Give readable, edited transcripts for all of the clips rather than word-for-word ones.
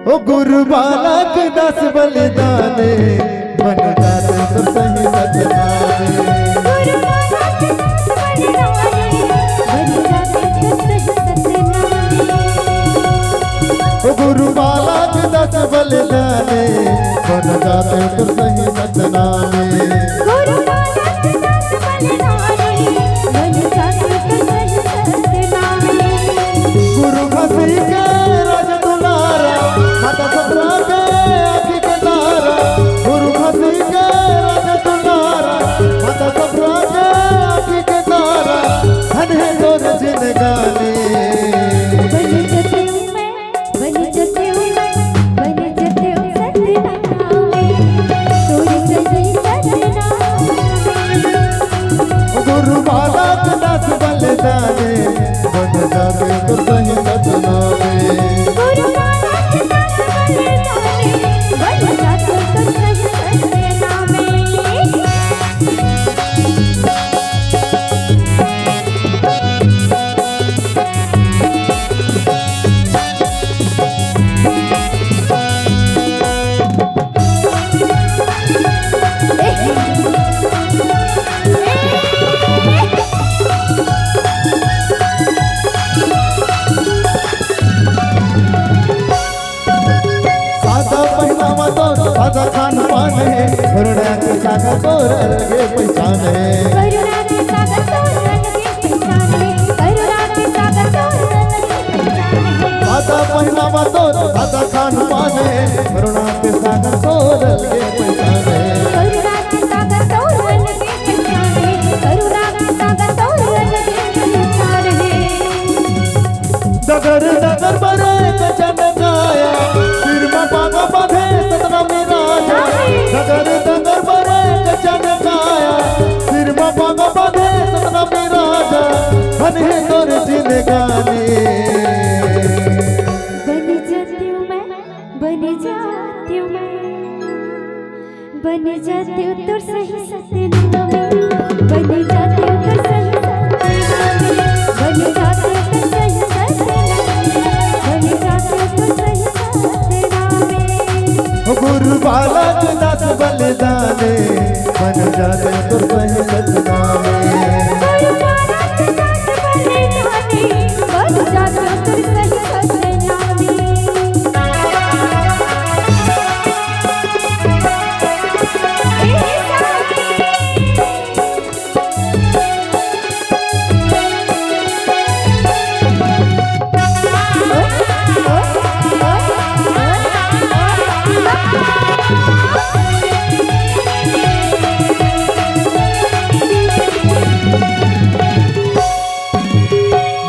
ओ गुरु बालक दस बलिदाने बन जाते तो सही सतनामे। गुरु बालक दस बलिदाने बन जाते तो सही सतनामे। ओ गुरु बालक दस बलिदाने बन जाते तो सही सतनामे। गुरु बालक दस बलिदाने बन जाते तो सही सतनामे। गुरु घसी के राज दुलारा माता सपना के आखी के तारा। गुरु घसी के राज दुलारा माता सपना के आखी के तारा। धन है तोर जिंदगानी बन जाते हूँ मैं, बन जाते हूँ मैं, बन जाते हूँ सतनामे। तोरे सही सतनामे। गुरु बालक दस बलिदाने बन जाते तो सही सतनामे। गुरु बालक दस बलिदाने बन जाते तो सही सतनामे। सादा पहनावा तोर सादा खान पान है। करुणा के सागर तोर अलगे पहचान है। करुणा के सागर तोर अलगे पहचान है। करुणा के सागर तोर अलगे पहचान है। सादा पहनावा तोर सादा खान पान है। करुणा के सागर तोर अलगे पहचान है। करुणा के सागर तोर अलगे पहचान है। करुणा के सागर तोर अलगे पहचान है। डगर डगर बरे कचन गाया सिर में पागा बांधे सतनामी राजा। डगर डगर बरे कचन गाया सिर में पागा बांधे सतनामी राजा। धन है तोर जिंदगानी बन जाती हूँ मैं, बन जाती हूँ मैं, बन जाती हूँ तो सही सतनामे। बन जाती हूँ तो सही सतनामे। बन जाती हूँ तो सही सतनामे। बन जाती हूँ तो सही सतनामे। गुरु बालक दस बलिदाने बन जाते तो सही सतनामे। गुरु बालक दस बलिदाने बन जाते तो सही सतनामे।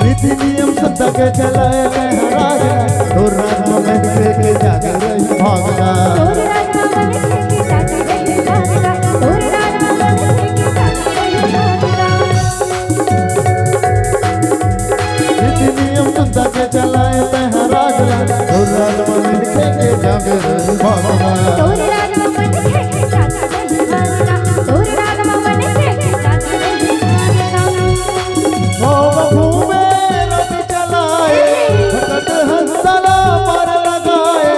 नीति नियम सत्ता के चलाए मैं राजा। तो राज में बैठे के जागे रही भागना। तोर राज में मन के जागे रही भागना। तोर राज में मन के जागे रही भागना। नीति नियम सत्ता के चलाए मैं राजा। तो राज में बैठे के जागे रही भागना। तोर राज में मन के जागे रही भागना। तोर राज में मन के जागे रही भागना। घूमे रथ चलाए भटक हंसला पर लगाए।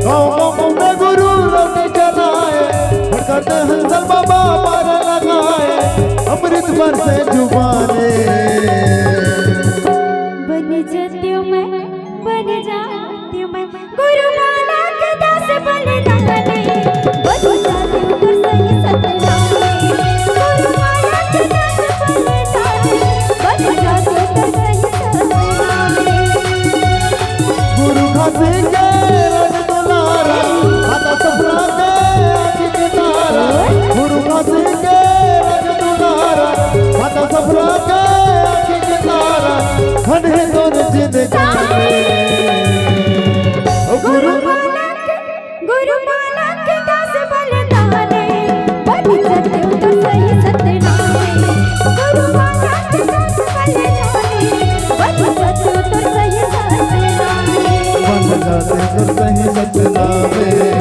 गाँव में गुरु रथ चलाए भटक हंसल बाबा पर लगाए। अमृत पर से जुबाने बन जाती हूँ मैं, बन जाती हूँ मैं। गुरु बालक दस बलिदाने बन जाती हूँ तो सही सतनामे। गुरु बालक दस बलिदाने बन जाती हूँ तो सही सतनामे। गुरु घसी के रज दुलारा माता सपना के आखी के तारा। गुरु घसी के रज दुलारा माता सपना के आखी के तारा। धन है तोर जिंदगानी ओ गुरु गुरु बालक दस बलिदाने बन जाते हूँ तो सही सतनामे। गुरु बालक दस बलिदाने बन जाते हूँ तो सही सतनामे। बन जाते तो सही सतनामे।